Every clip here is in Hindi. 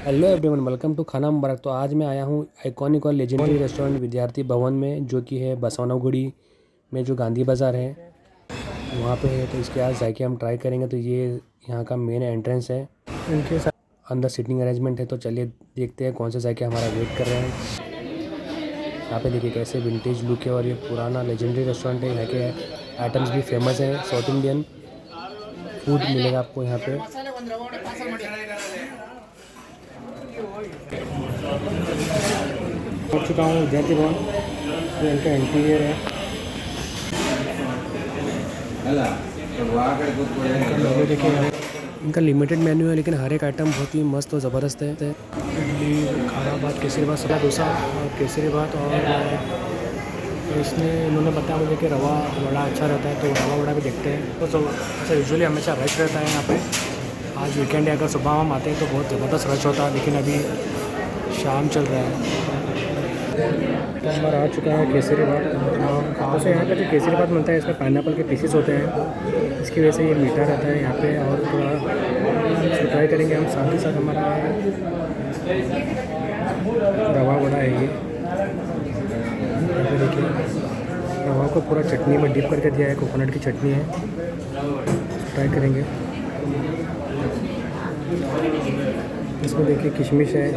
हेलो एवरीवन, वेलकम टू खाना मुबारक। तो आज मैं आया हूँ आइकॉनिक और लेजेंडरी रेस्टोरेंट विद्यार्थी भवन में, जो कि है बसवनागुड़ी में, जो गांधी बाज़ार है वहाँ पे है। तो इसके आज जाके हम ट्राई करेंगे। तो ये यहाँ का मेन एंट्रेंस है, इनके साथ अंदर सीटिंग अरेंजमेंट है। तो चलिए देखते हैं कौन से जाके हमारा वेट कर रहे हैं। यहाँ पे देखिए कैसे विंटेज लुक है और ये पुराना लेजेंडरी रेस्टोरेंट है। यहाँ के आइटम्स भी फेमस हैं, साउथ इंडियन फूड मिलेगा आपको यहाँ पे। पहुँच चुका हूँ विद्यार्थी भवन। तो इनका इंटीरियर है, मेन्यू देखिए। इनका लिमिटेड मेन्यू है, लेकिन हर एक आइटम बहुत ही मस्त और ज़बरदस्त है। इडली, खारा भात, केसरी भात, सदा डोसा और केसरी भात। और इसमें इन्होंने बताया मुझे कि रवा वड़ा अच्छा रहता है, तो रवा वड़ा भी देखते हैं। तो अच्छा, यूजुअली हमेशा रश रहता है यहाँ पे। आज वीकेंड है, अगर सुबह हम आते हैं तो बहुत ज़बरदस्त रश होता है, लेकिन अभी शाम चल रहा है। तो हमारा आ चुका है केसरी भात। वैसे यहाँ का जो केसरी भात मिलता है, इसमें पाइनएप्पल के पीसेस होते हैं, इसकी वजह से ये मीठा रहता है यहाँ पे। और थोड़ा ट्राई करेंगे हम। साथ ही साथ हमारा रवा वड़ा है ये। यहाँ पे देखिए रवा को पूरा चटनी में डिप करके दिया है, कोकोनट की चटनी है। ट्राई करेंगे। इसमें देखिए किशमिश है,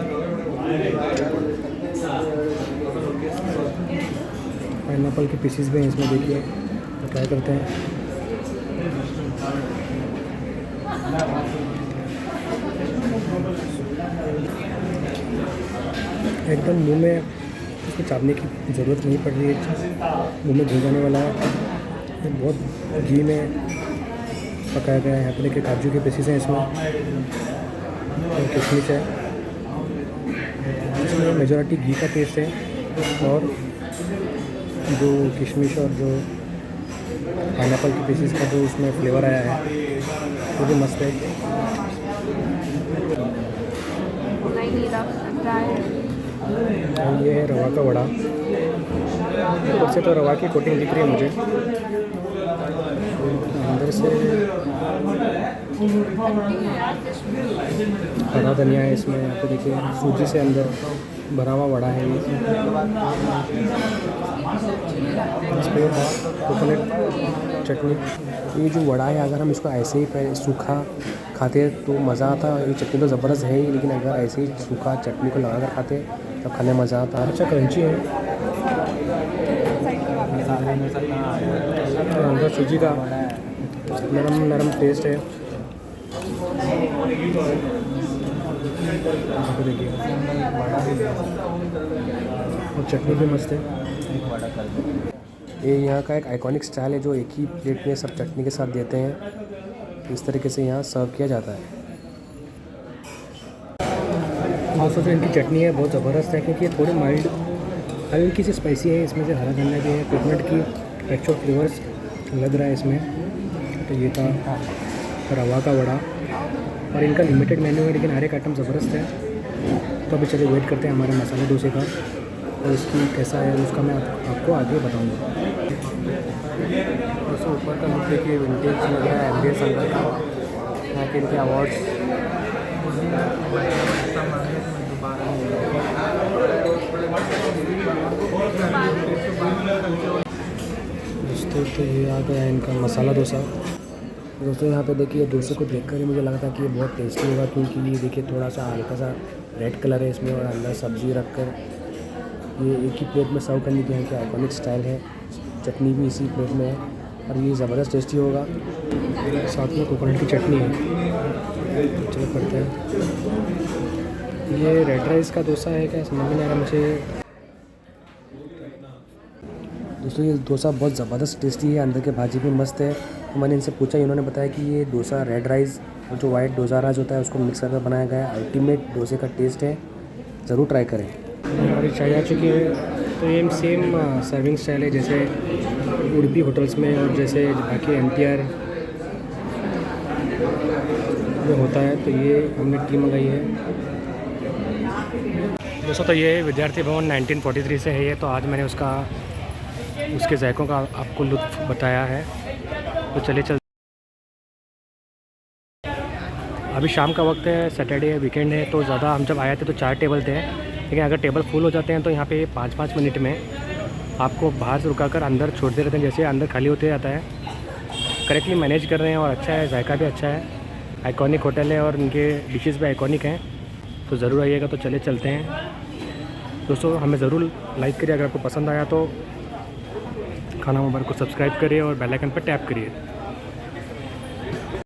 पाइनएप्पल के पीसेस भी हैं इसमें देखिए। तो ट्राई करते हैं। एकदम मुंह में इसको चाटने की ज़रूरत नहीं पड़ रही है, मुंह में घुल जाने वाला है। ये बहुत घी में पकाया गया है। यहाँ पर देखिए काजू के पीसेस हैं इसमें, और किशमिश है। इसमें मेजॉरिटी घी का टेस्ट है, और जो किशमिश और जो पाइनएप्पल के पीसेस का जो उसमें फ्लेवर आया है वो भी मस्त है। ये है रवा का वड़ा। ऊपर से तो रवा की कोटिंग दिख रही है मुझे, अंदर से हरा धनिया है इसमें। यहाँ पे देखिए सूजी से अंदर भरा हुआ वड़ा है ये। इस पर कोकोनट चटनी। ये जो वड़ा है, अगर हम इसको ऐसे ही सूखा खाते हैं तो मज़ा आता है। ये चटनी तो ज़बरदस्त है ही, लेकिन अगर ऐसे ही सूखा चटनी को लगा कर खाते तब खाने में मज़ा आता है। अच्छा क्रंची है, और अंदर सूजी का नरम नरम टेस्ट है। देखिए और चटनी भी मस्त है। ये यहाँ का एक आइकॉनिक स्टाइल है, जो एक ही प्लेट में सब चटनी के साथ देते हैं। इस तरीके से यहाँ सर्व किया जाता है। दोस्तों जो इनकी चटनी है बहुत ज़बरदस्त है, क्योंकि ये थोड़ी माइल्ड हल्की सी स्पाइसी है। इसमें से हरा धनिया भी है, कोकोनट की एक्चुअल फ्लेवर्स लग रहा है इसमें। तो ये था रवा का वड़ा, और इनका लिमिटेड मेन्यू है, लेकिन हर एक आइटम ज़बरदस्त है। तो अभी चलिए वेट करते हैं हमारे मसाले डोसे का, और इसकी कैसा है उसका मैं आपको आगे बताऊंगा। दोस्तों ऊपर का लुक देखिए, विंटेज लग रहा है, एम्बियंस अंदर का। यहाँ के इनके अवार्ड्स। दोस्तों तो ये आ गया है इनका मसाला डोसा। दोस्तों यहाँ पे देखिए डोसे को देखकर ही मुझे लगा था कि ये बहुत टेस्टी होगा, क्योंकि ये देखिए थोड़ा सा हल्का सा रेड कलर है इसमें, और अंदर सब्ज़ी रखकर ये एक ही प्लेट में सर्व करने की यहाँ की आइकॉनिक स्टाइल है। चटनी भी इसी प्लेट में है, और ये ज़बरदस्त टेस्टी होगा। साथ में कोकोनट की चटनी है। चलो करते हैं। ये रेड राइस का डोसा है क्या, समझ में नहीं आ रहा मुझे। दोस्तों ये डोसा बहुत ज़बरदस्त टेस्टी है, अंदर के भाजी भी मस्त है। तो मैंने इनसे पूछा, इन्होंने बताया कि ये डोसा रेड राइस और जो वाइट डोसा राइस होता है उसको मिक्स करके बनाया गया है। अल्टीमेट डोसे का टेस्ट है, ज़रूर ट्राई करें। हमारी चाय आ चुकी है। तो ये सेम सर्विंग स्टाइल है जैसे उडुपी होटल्स में, और जैसे बाकी MTR में होता है। तो ये हमने टी मंगाई है। दोस्तों तो ये विद्यार्थी भवन 1943 से है ये। तो आज मैंने उसके जायकों का आपको लुत्फ़ बताया है। तो चलिए अभी शाम का वक्त है, सैटरडे है, वीकेंड है, तो ज़्यादा हम जब आए थे तो 4 टेबल थे, लेकिन अगर टेबल फुल हो जाते हैं तो यहाँ पे 5-5 मिनट में आपको बाहर से रुका कर अंदर छोड़ते रहते हैं, जैसे अंदर खाली होते जाता है। करेक्टली मैनेज कर रहे हैं और अच्छा है, जायका भी अच्छा है, आइकॉनिक होटल है और उनके डिशेज़ भी आइकॉनिक हैं, तो ज़रूर आइएगा। तो चलते हैं दोस्तों, हमें ज़रूर लाइक करिए, अगर आपको पसंद आया तो खाना मुबारक को सब्सक्राइब करिए और बेल आइकन पर टैप करिए।